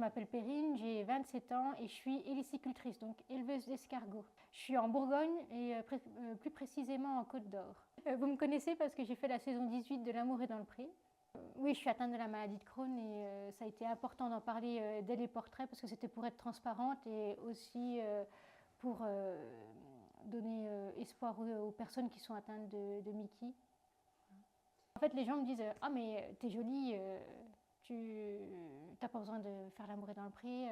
m'appelle Perrine, j'ai 27 ans et je suis hélicicultrice, donc éleveuse d'escargots. Je suis en Bourgogne et plus précisément en Côte d'Or. Vous me connaissez parce que j'ai fait la saison 18 de L'amour est dans le pré. Oui, je suis atteinte de la maladie de Crohn et ça a été important d'en parler dès les portraits parce que c'était pour être transparente et aussi pour donner espoir aux personnes qui sont atteintes de Mickey. En fait, les gens me disent « Ah, mais t'es jolie, tu n'as pas besoin de faire l'amour est dans le pré,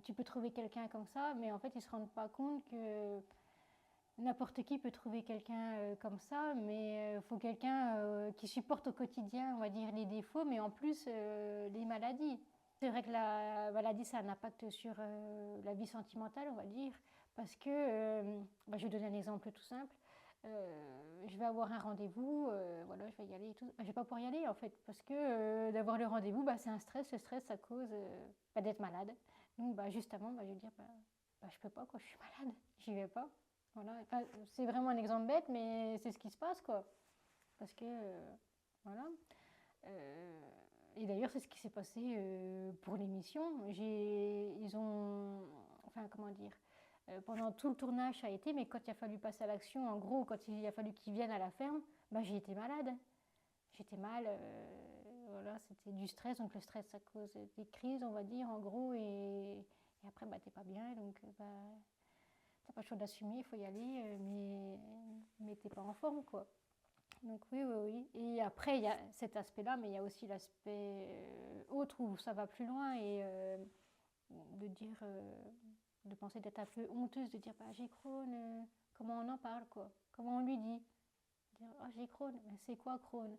tu peux trouver quelqu'un comme ça. » Mais en fait, ils ne se rendent pas compte que n'importe qui peut trouver quelqu'un comme ça, mais il faut quelqu'un qui supporte au quotidien, on va dire, les défauts, mais en plus les maladies. C'est vrai que la maladie, ça a un impact sur la vie sentimentale, on va dire, parce que, je vais donner un exemple tout simple. Je vais avoir un rendez-vous, voilà, je vais y aller et tout. Je vais pas pouvoir y aller en fait, parce que d'avoir le rendez-vous, c'est un stress. Le stress, ça cause d'être malade. Donc juste avant, je vais dire, je peux pas, quoi, je suis malade, j'y vais pas. Voilà. Enfin, c'est vraiment un exemple bête, mais c'est ce qui se passe, quoi. Parce que, voilà. Et d'ailleurs, c'est ce qui s'est passé pour l'émission. Ils ont, enfin, comment dire, pendant tout le tournage, ça a été, mais quand il a fallu passer à l'action, en gros, quand il a fallu qu'ils viennent à la ferme, j'ai été malade. J'étais mal, voilà, c'était du stress, donc le stress, ça cause des crises, on va dire, en gros, et après, t'es pas bien, donc t'as pas le choix d'assumer, il faut y aller, mais t'es pas en forme, quoi. Donc oui. Et après, il y a cet aspect-là, mais il y a aussi l'aspect autre où ça va plus loin et de dire, de penser d'être un peu honteuse, de dire j'ai Crohn, comment on en parle, quoi. Comment on lui dit. Dire j'ai Crohn, c'est quoi Crohn?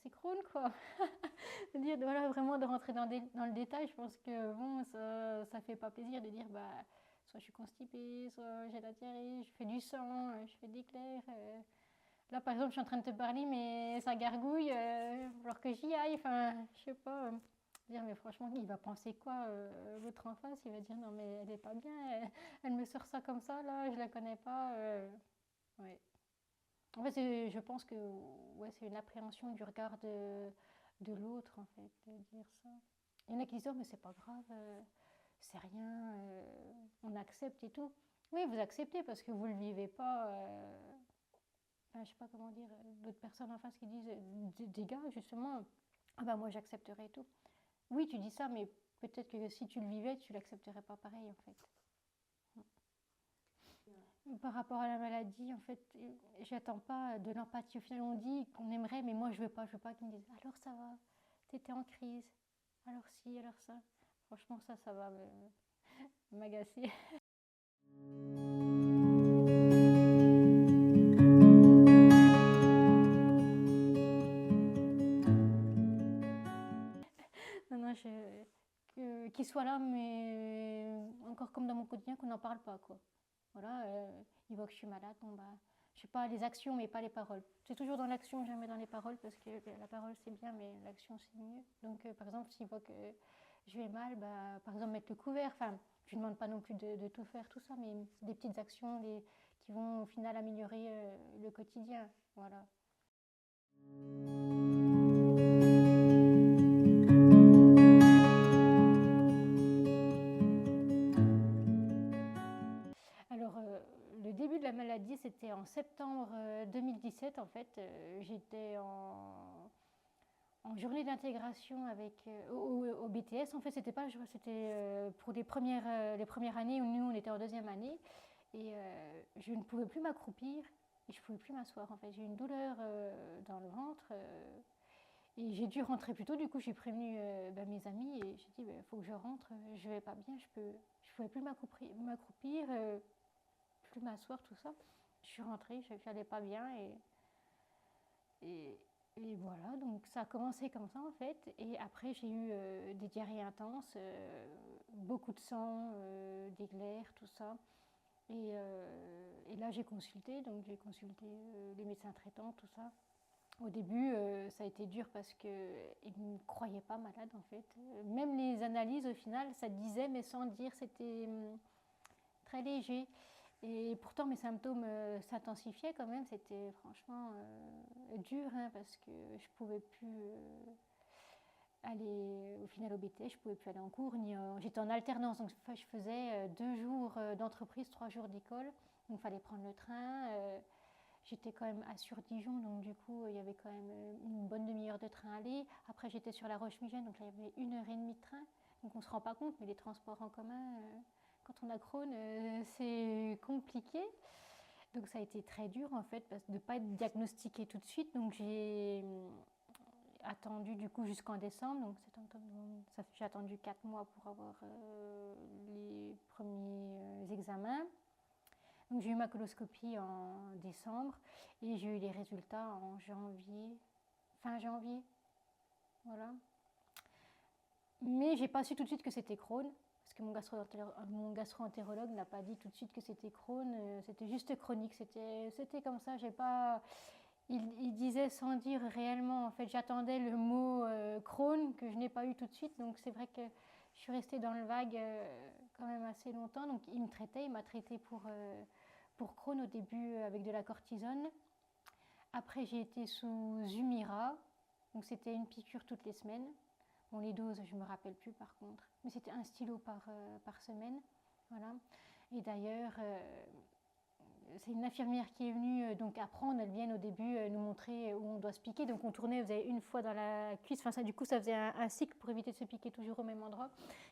C'est Crohn, quoi. De dire, voilà, vraiment de rentrer dans le détail, je pense que bon, ça fait pas plaisir de dire soit je suis constipée, soit j'ai la diarrhée, je fais du sang, je fais de l'éclair. Là, par exemple, je suis en train de te parler, mais ça gargouille, alors que j'y aille. Enfin, je sais pas. Dire, mais franchement, il va penser quoi, l'autre en face? Il va dire, non, mais elle est pas bien. Elle me sort ça comme ça, là, je la connais pas. Ouais. En fait, je pense que c'est une appréhension du regard de l'autre, en fait, de dire ça. Il y en a qui disent, oh, mais c'est pas grave, c'est rien, on accepte et tout. Oui, vous acceptez parce que vous le vivez pas. Je sais pas comment dire, d'autres personnes en face qui disent des gars justement, moi j'accepterais tout. Oui, tu dis ça, mais peut-être que si tu le vivais, tu l'accepterais pas pareil en fait. Par rapport à la maladie, en fait, j'attends pas de l'empathie. Au final, on dit qu'on aimerait, mais moi je veux pas qu'ils me disent alors ça va, t'étais en crise, alors si, alors ça. Franchement, ça va m'agacer. Non, qu'il soit là, mais encore comme dans mon quotidien, qu'on n'en parle pas, quoi. Voilà, il voit que je suis malade, je sais pas, les actions, mais pas les paroles. C'est toujours dans l'action, jamais dans les paroles, parce que la parole c'est bien, mais l'action c'est mieux. Donc, par exemple, s'il voit que je vais mal, par exemple, mettre le couvert, enfin, je ne demande pas non plus de tout faire, tout ça, mais des petites actions qui vont au final améliorer le quotidien, voilà. Alors, le début de la maladie, c'était en septembre 2017. En fait, j'étais en journée d'intégration au BTS. En fait, c'était pour les premières années où nous, on était en deuxième année. Et je ne pouvais plus m'accroupir et je ne pouvais plus m'asseoir. En fait, j'ai eu une douleur dans le ventre. Et j'ai dû rentrer plus tôt. Du coup, j'ai prévenu mes amis et j'ai dit, faut que je rentre. Je vais pas bien. Je pouvais plus m'accroupir. Plus m'asseoir, tout ça. Je suis rentrée, je n'allais pas bien et voilà, donc ça a commencé comme ça en fait. Et après, j'ai eu des diarrhées intenses, beaucoup de sang, des glaires, tout ça. Et là, j'ai consulté les médecins traitants, tout ça. Au début, ça a été dur parce qu'ils ne me croyaient pas malade en fait. Même les analyses, au final, ça disait, mais sans dire, c'était très léger. Et pourtant, mes symptômes s'intensifiaient quand même. C'était franchement dur, parce que je ne pouvais plus aller au final au BTS, je ne pouvais plus aller en cours. J'étais en alternance, donc je faisais 2 jours d'entreprise, 3 jours d'école. Donc il fallait prendre le train. J'étais quand même à Sur-Dijon, donc du coup il y avait quand même une bonne demi-heure de train aller. Après j'étais sur la Roche-Migène, donc là il y avait 1 heure et demie de train. Donc on ne se rend pas compte, mais les transports en commun, quand on a Crohn, c'est compliqué. Donc ça a été très dur en fait de ne pas être diagnostiquée tout de suite. Donc j'ai attendu du coup jusqu'en décembre. Donc j'ai attendu 4 mois pour avoir les premiers examens. Donc j'ai eu ma coloscopie en décembre et j'ai eu les résultats en janvier, fin janvier. Voilà. Mais j'ai pas su tout de suite que c'était Crohn. Parce que mon gastro-entérologue n'a pas dit tout de suite que c'était Crohn, c'était juste chronique, c'était comme ça, j'ai pas... Il disait sans dire réellement, en fait j'attendais le mot Crohn que je n'ai pas eu tout de suite, donc c'est vrai que je suis restée dans le vague quand même assez longtemps, donc il m'a traité pour Crohn au début avec de la cortisone. Après j'ai été sous Humira, donc c'était une piqûre toutes les semaines. Bon, les doses, je ne me rappelle plus par contre, mais c'était 1 stylo par semaine. Voilà. Et d'ailleurs, c'est une infirmière qui est venue donc apprendre. Elle vient au début nous montrer où on doit se piquer. Donc on tournait, on faisait une fois dans la cuisse. Enfin, ça, du coup, ça faisait un cycle pour éviter de se piquer toujours au même endroit.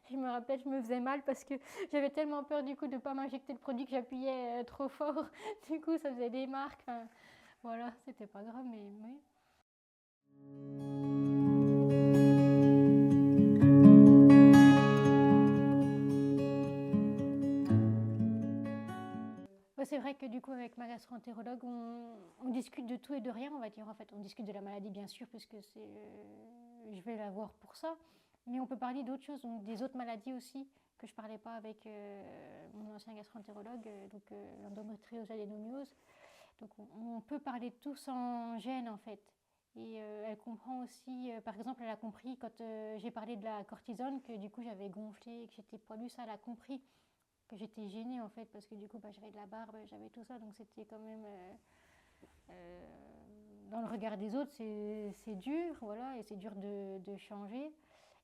Je me rappelle, je me faisais mal parce que j'avais tellement peur du coup de ne pas m'injecter le produit que j'appuyais trop fort. Du coup, ça faisait des marques. Enfin, voilà, c'était pas grave, mais oui. C'est vrai que du coup avec ma gastro-entérologue on discute de tout et de rien, on va dire. En fait on discute de la maladie bien sûr puisque je vais la voir pour ça, mais on peut parler d'autres choses, donc des autres maladies aussi que je parlais pas avec mon ancien gastro-entérologue, donc l'endométriose, l'adénomiose. Donc on peut parler de tout sans gêne en fait. Et elle comprend aussi, par exemple elle a compris quand j'ai parlé de la cortisone que du coup j'avais gonflé, que j'étais poilue, ça elle a compris que j'étais gênée en fait parce que du coup j'avais de la barbe, j'avais tout ça, donc c'était quand même dans le regard des autres c'est dur, voilà, et c'est dur de changer.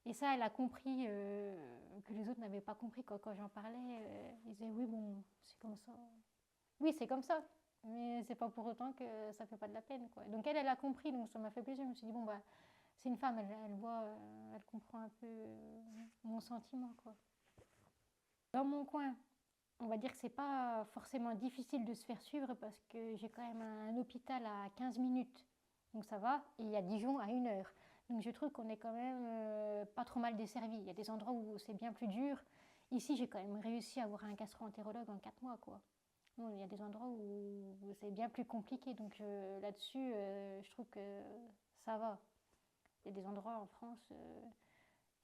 Et ça elle a compris que les autres n'avaient pas compris quand j'en parlais. Ils disaient oui bon c'est comme ça, oui c'est comme ça, mais c'est pas pour autant que ça fait pas de la peine quoi. Donc elle a compris, donc ça m'a fait plaisir. Je me suis dit bon bah c'est une femme, elle voit, elle comprend un peu mon sentiment quoi. Dans mon coin, on va dire que c'est pas forcément difficile de se faire suivre parce que j'ai quand même un hôpital à 15 minutes, donc ça va, et il y a Dijon à 1 heure. Donc je trouve qu'on est quand même pas trop mal desservi. Il y a des endroits où c'est bien plus dur. Ici, j'ai quand même réussi à avoir un gastro-entérologue en 4 mois, quoi. Bon, il y a des endroits où c'est bien plus compliqué, donc là-dessus, je trouve que ça va. Il y a des endroits en France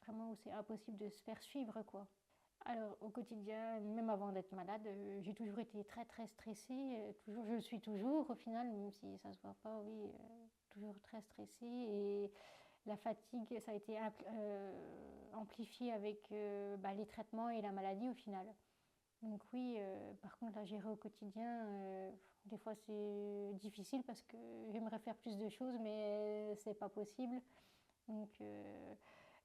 vraiment où c'est impossible de se faire suivre, quoi. Alors au quotidien, même avant d'être malade, j'ai toujours été très très stressée, toujours, je le suis toujours au final, même si ça se voit pas, oui, toujours très stressée. Et la fatigue, ça a été amplifié avec les traitements et la maladie au final. Donc oui, par contre la gérer au quotidien, des fois c'est difficile parce que j'aimerais faire plus de choses, mais c'est pas possible. Donc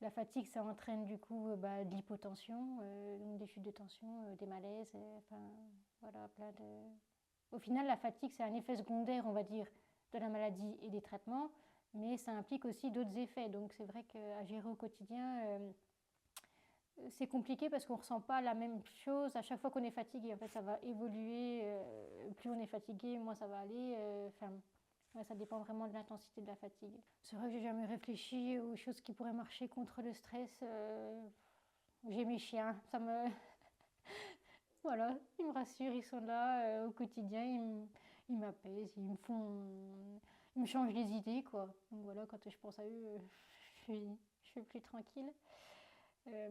la fatigue, ça entraîne du coup de l'hypotension, donc des chutes de tension, des malaises, enfin voilà, plein de... Au final, la fatigue, c'est un effet secondaire, on va dire, de la maladie et des traitements, mais ça implique aussi d'autres effets. Donc c'est vrai qu'à gérer au quotidien, c'est compliqué parce qu'on ne ressent pas la même chose à chaque fois qu'on est fatigué. En fait, ça va évoluer, plus on est fatigué, moins ça va aller. Ouais, ça dépend vraiment de l'intensité de la fatigue. C'est vrai que j'ai jamais réfléchi aux choses qui pourraient marcher contre le stress. J'ai mes chiens, ça me... voilà, ils me rassurent, ils sont là au quotidien, ils m'apaisent, ils me changent les idées, quoi. Donc voilà, quand je pense à eux, je suis plus tranquille.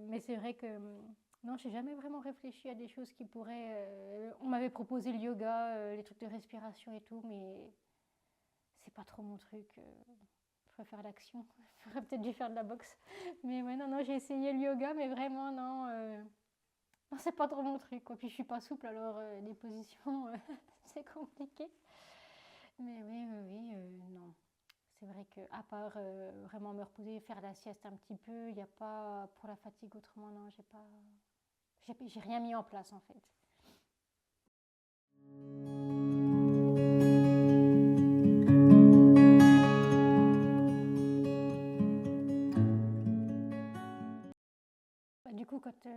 Mais c'est vrai que non, j'ai jamais vraiment réfléchi à des choses qui pourraient... on m'avait proposé le yoga, les trucs de respiration et tout, mais c'est pas trop mon truc. Je préfère l'action. J'aurais peut-être dû faire de la boxe. Mais ouais, non, j'ai essayé le yoga, mais vraiment, non, non c'est pas trop mon truc, quoi. Puis je suis pas souple, alors les positions, c'est compliqué. Mais oui, non. C'est vrai qu'à part vraiment me reposer, faire la sieste un petit peu, il n'y a pas pour la fatigue autrement, non, j'ai rien mis en place en fait. Bah, du coup, quand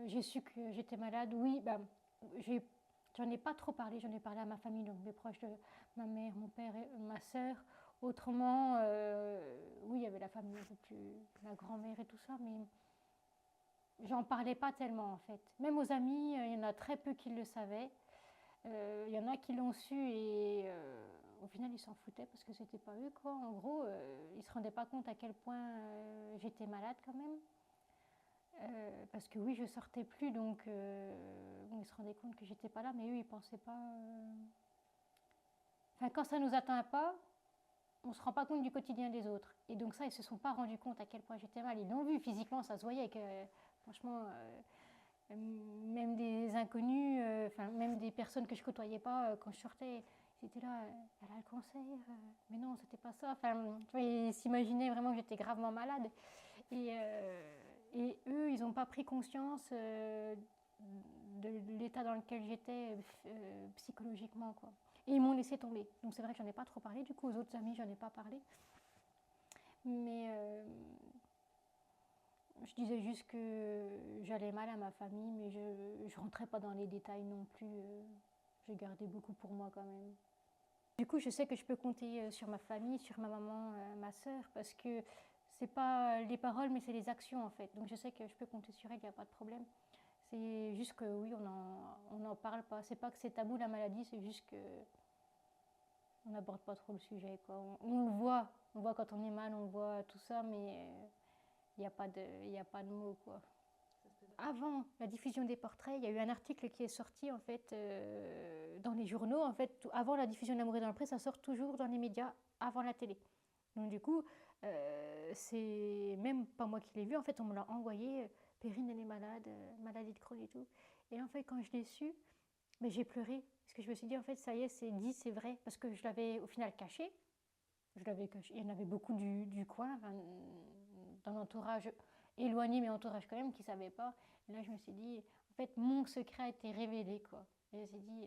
j'ai su que j'étais malade, oui, bah, j'ai- j'en ai pas trop parlé, j'en ai parlé à ma famille, donc mes proches de ma mère, mon père et ma sœur. Autrement, oui, il y avait la famille un peu plus, ma grand-mère et tout ça, mais j'en parlais pas tellement en fait. Même aux amis, il y en a très peu qui le savaient. Il y en a qui l'ont su et au final ils s'en foutaient parce que c'était pas eux quoi. En gros, ils se rendaient pas compte à quel point j'étais malade quand même. Parce que oui, je sortais plus donc bon, ils se rendaient compte que j'étais pas là, mais eux ils pensaient pas. Enfin, quand ça nous atteint pas, on se rend pas compte du quotidien des autres. Et donc ça, ils se sont pas rendus compte à quel point j'étais mal. Ils l'ont vu physiquement, ça se voyait que franchement. Même des inconnus, enfin même des personnes que je côtoyais pas quand je sortais, ils étaient là, elle a le cancer, mais non, c'était pas ça. Enfin, tu vois, ils s'imaginaient vraiment que j'étais gravement malade. Et eux, ils n'ont pas pris conscience de l'état dans lequel j'étais psychologiquement, quoi. Et ils m'ont laissé tomber. Donc c'est vrai que j'en ai pas trop parlé. Du coup, aux autres amis, j'en ai pas parlé. Mais je disais juste que j'allais mal à ma famille, mais je ne rentrais pas dans les détails non plus. J'ai gardé beaucoup pour moi quand même. Du coup, je sais que je peux compter sur ma famille, sur ma maman, ma sœur, parce que c'est pas les paroles, mais c'est les actions en fait. Donc je sais que je peux compter sur elle, il n'y a pas de problème. C'est juste que oui, on n'en parle pas. C'est pas que c'est tabou la maladie, c'est juste que on n'aborde pas trop le sujet, quoi. On le voit quand on est mal, on voit tout ça, mais il n'y a pas de mots, quoi. Avant la diffusion des portraits, il y a eu un article qui est sorti en fait dans les journaux. En fait, avant la diffusion de L'amour est dans le pré, ça sort toujours dans les médias avant la télé. Donc du coup, c'est même pas moi qui l'ai vu. En fait, on me l'a envoyé. Perrine, elle est malade, maladie de Crohn et tout. Et en fait, quand je l'ai su, mais j'ai pleuré parce que je me suis dit en fait, ça y est, c'est dit, c'est vrai, parce que je l'avais au final caché. Je l'avais caché. Il y en avait beaucoup du coin, enfin, dans l'entourage éloigné, mais entourage quand même, qui ne savaient pas. Et là, je me suis dit, en fait, mon secret a été révélé, quoi. Et je me suis dit,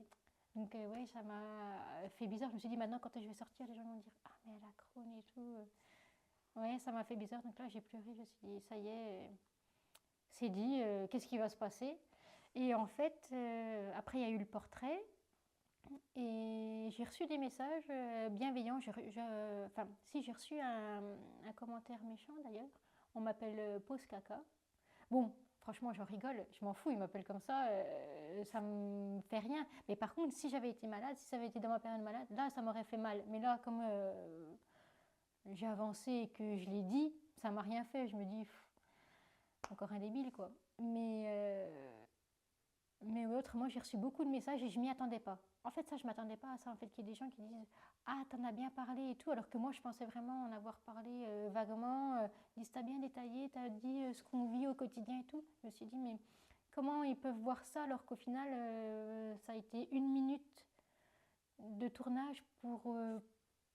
donc ouais, ça m'a fait bizarre. Je me suis dit, maintenant, quand je vais sortir, les gens vont dire, ah, mais elle a Crohn et tout. Ouais, ça m'a fait bizarre. Donc là, j'ai pleuré. Je me suis dit, ça y est, c'est dit, qu'est-ce qui va se passer? Et en fait, après, il y a eu le portrait. Et j'ai reçu des messages bienveillants. Enfin, si j'ai reçu un commentaire méchant d'ailleurs. On m'appelle Pause Caca. Bon, franchement, j'en rigole, je m'en fous, ils m'appellent comme ça me fait rien. Mais par contre, si j'avais été malade, si ça avait été dans ma période malade, là, ça m'aurait fait mal. Mais là, comme j'ai avancé et que je l'ai dit, ça m'a rien fait. Je me dis, encore un débile, quoi. Mais autrement, j'ai reçu beaucoup de messages et je m'y attendais pas. En fait, ça, je m'attendais pas à ça. En fait, qu'il y ait des gens qui disent ah, t'en as bien parlé et tout, alors que moi, je pensais vraiment en avoir parlé vaguement. Disent t'as bien détaillé, t'as dit ce qu'on vit au quotidien et tout. Je me suis dit mais comment ils peuvent voir ça alors qu'au final, ça a été 1 minute de tournage pour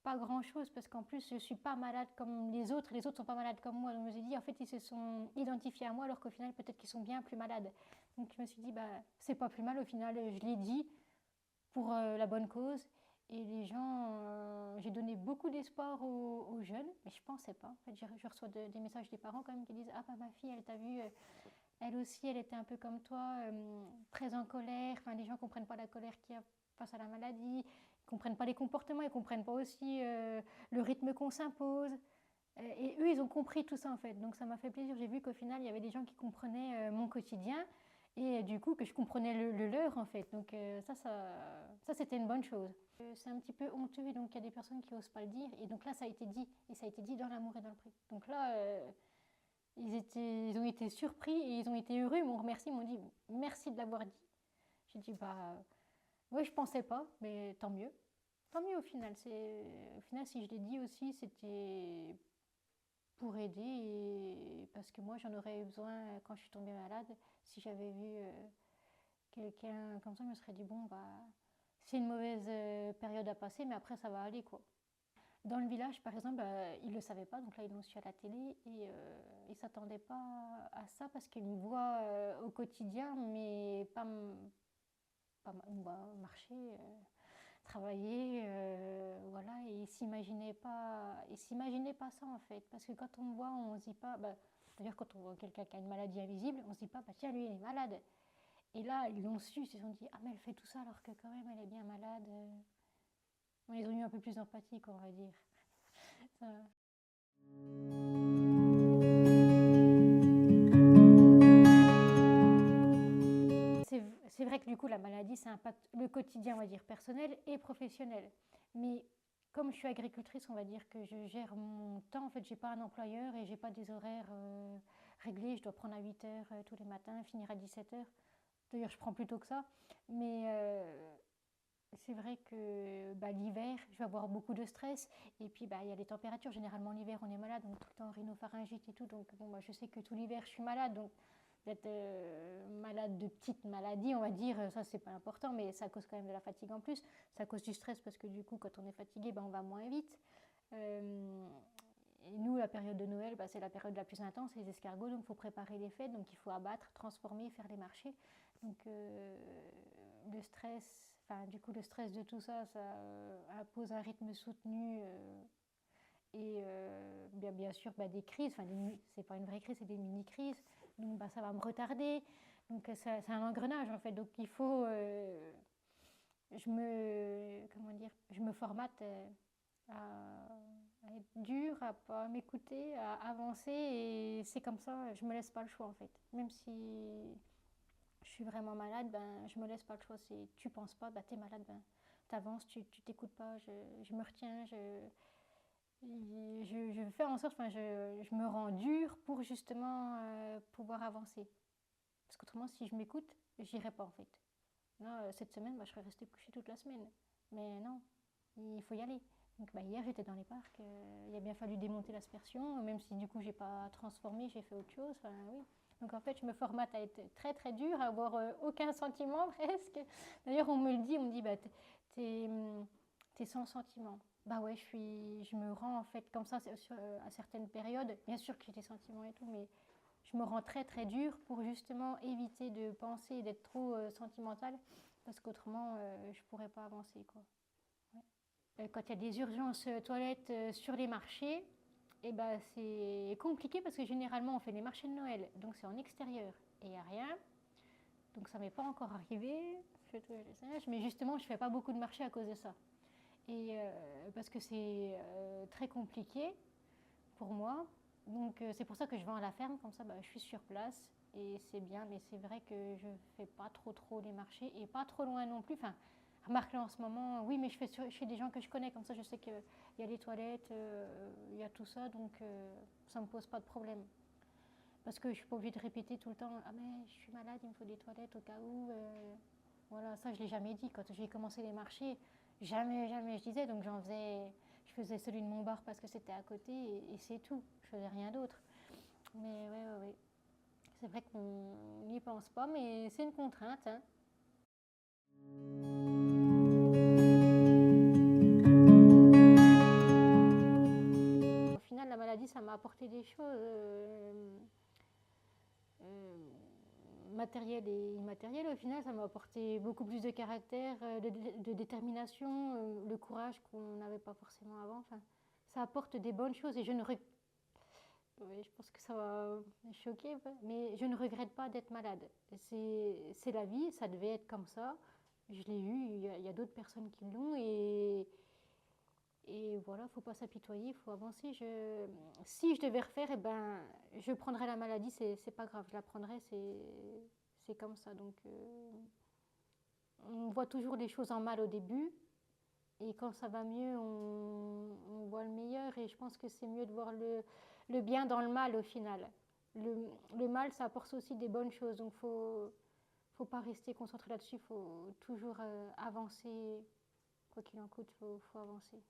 pas grand chose parce qu'en plus je suis pas malade comme les autres sont pas malades comme moi. Donc je me suis dit en fait ils se sont identifiés à moi alors qu'au final peut-être qu'ils sont bien plus malades. Donc je me suis dit bah c'est pas plus mal au final, je l'ai dit pour la bonne cause et les gens, j'ai donné beaucoup d'espoir aux jeunes, mais je pensais pas. En fait, je reçois des messages des parents quand même qui disent ah bah ma fille elle t'a vu, elle aussi elle était un peu comme toi, très en colère. Enfin les gens comprennent pas la colère qu'il y a face à la maladie. Ils comprennent pas les comportements, ils comprennent pas aussi le rythme qu'on s'impose. Et eux, ils ont compris tout ça en fait. Donc ça m'a fait plaisir. J'ai vu qu'au final, il y avait des gens qui comprenaient mon quotidien et du coup que je comprenais le leur en fait. Donc ça c'était une bonne chose. C'est un petit peu honteux et donc il y a des personnes qui n'osent pas le dire. Et donc là, ça a été dit. Et ça a été dit dans L'amour et dans le pré. Donc là, ils ont été surpris et ils ont été heureux. Ils m'ont remercié, ils m'ont dit merci de l'avoir dit. J'ai dit bah oui, je pensais pas, mais tant mieux. Tant mieux au final. Au final, si je l'ai dit aussi, c'était pour aider et parce que moi j'en aurais eu besoin quand je suis tombée malade. Si j'avais vu quelqu'un comme ça, je me serais dit bon bah c'est une mauvaise période à passer, mais après ça va aller quoi. Dans le village, par exemple, ils ne le savaient pas, donc là ils l'ont su à la télé et ils ne s'attendaient pas à ça parce qu'ils me voient au quotidien, mais pas me voient marcher, travailler, voilà, et ils s'imaginaient pas ça en fait, parce que quand on me voit, on se dit pas, bah, d'ailleurs quand on voit quelqu'un qui a une maladie invisible, on se dit pas, bah tiens lui il est malade. Et là ils l'ont su, ils se sont dit, ah mais elle fait tout ça alors que quand même elle est bien malade. Ils ont eu un peu plus d'empathie, quoi, on va dire. Ça... C'est vrai que du coup, la maladie, ça impacte le quotidien, on va dire, personnel et professionnel. Mais comme je suis agricultrice, on va dire que je gère mon temps. En fait, j'ai pas un employeur et j'ai pas des horaires réglés. Je dois prendre à 8 heures tous les matins, finir à 17 heures. D'ailleurs, je prends plus tôt que ça. Mais c'est vrai que bah, l'hiver, je vais avoir beaucoup de stress. Et puis, bah, il y a les températures. Généralement, l'hiver, on est malade. On est tout le temps rhinopharyngite et tout. Donc, bon, bah, je sais que tout l'hiver, je suis malade. Donc, d'être malade de petites maladies, on va dire, ça, c'est pas important. Mais ça cause quand même de la fatigue en plus. Ça cause du stress parce que du coup, quand on est fatigué, bah, on va moins vite. Et nous, la période de Noël, bah, c'est la période la plus intense, les escargots. Donc, il faut préparer les fêtes. Donc, il faut abattre, transformer, faire les marchés. Donc, le stress... Enfin, du coup, le stress de tout ça, ça impose un rythme soutenu et bien sûr bah, des crises. Enfin, c'est pas une vraie crise, c'est des mini-crises. Donc, bah, ça va me retarder. Donc, c'est un engrenage en fait. Donc, il faut. Comment dire, je me formate à être dure, à pas m'écouter, à avancer. Et c'est comme ça, je me laisse pas le choix en fait. Même si je suis vraiment malade, ben, je me laisse pas le choix. Tu penses pas, ben, t'es malade, ben, t'avances, tu t'écoutes pas, je me retiens, je fais en sorte, enfin, je me rends dure pour justement pouvoir avancer. Parce qu'autrement, si je m'écoute, j'irai pas en fait. Là, cette semaine, ben, je serais restée couchée toute la semaine. Mais non, il faut y aller. Donc bah, hier, j'étais dans les parcs, il a bien fallu démonter l'aspersion, même si du coup, j'ai pas transformé, j'ai fait autre chose. Enfin, oui. Donc en fait, je me formate à être très très dure, à avoir aucun sentiment presque. D'ailleurs, on me le dit, on me dit, bah, t'es sans sentiment. Bah ouais, je me rends en fait comme ça à certaines périodes. Bien sûr que j'ai des sentiments et tout, mais je me rends très très dure pour justement éviter de penser et d'être trop sentimentale, parce qu'autrement, je pourrais pas avancer, quoi. Ouais. Quand il y a des urgences toilettes sur les marchés, eh ben, c'est compliqué parce que généralement on fait les marchés de Noël, donc c'est en extérieur et il n'y a rien. Donc ça m'est pas encore arrivé, mais justement je fais pas beaucoup de marchés à cause de ça. Et parce que c'est très compliqué pour moi. Donc c'est pour ça que je vais à la ferme, comme ça bah, je suis sur place et c'est bien. Mais c'est vrai que je fais pas trop les marchés et pas trop loin non plus. Enfin, remarque là en ce moment, oui, mais je fais chez des gens que je connais, comme ça je sais qu'il y a les toilettes, il y a tout ça, donc ça me pose pas de problème. Parce que je suis pas obligée de répéter tout le temps, ah mais je suis malade, il me faut des toilettes au cas où. Voilà, ça je l'ai jamais dit. Quand j'ai commencé les marchés, jamais je disais, donc je faisais celui de mon bar parce que c'était à côté et c'est tout. Je faisais rien d'autre. Mais ouais. C'est vrai qu'on n'y pense pas, mais c'est une contrainte, hein. Au final, la maladie, ça m'a apporté des choses matérielles et immatérielles. Au final, ça m'a apporté beaucoup plus de caractère, de détermination, le courage qu'on n'avait pas forcément avant. Enfin, ça apporte des bonnes choses et oui, je pense que ça va me choquer, mais je ne regrette pas d'être malade. C'est la vie, ça devait être comme ça. Je l'ai eu, il y a d'autres personnes qui l'ont et voilà, il ne faut pas s'apitoyer, il faut avancer. Si je devais refaire, eh ben, je prendrais la maladie, c'est pas grave, je la prendrais, c'est comme ça. Donc, on voit toujours les choses en mal au début, et quand ça va mieux, on voit le meilleur, et je pense que c'est mieux de voir le bien dans le mal au final. Le mal, ça apporte aussi des bonnes choses, donc faut pas rester concentré là-dessus, il faut toujours avancer, quoi qu'il en coûte, faut avancer.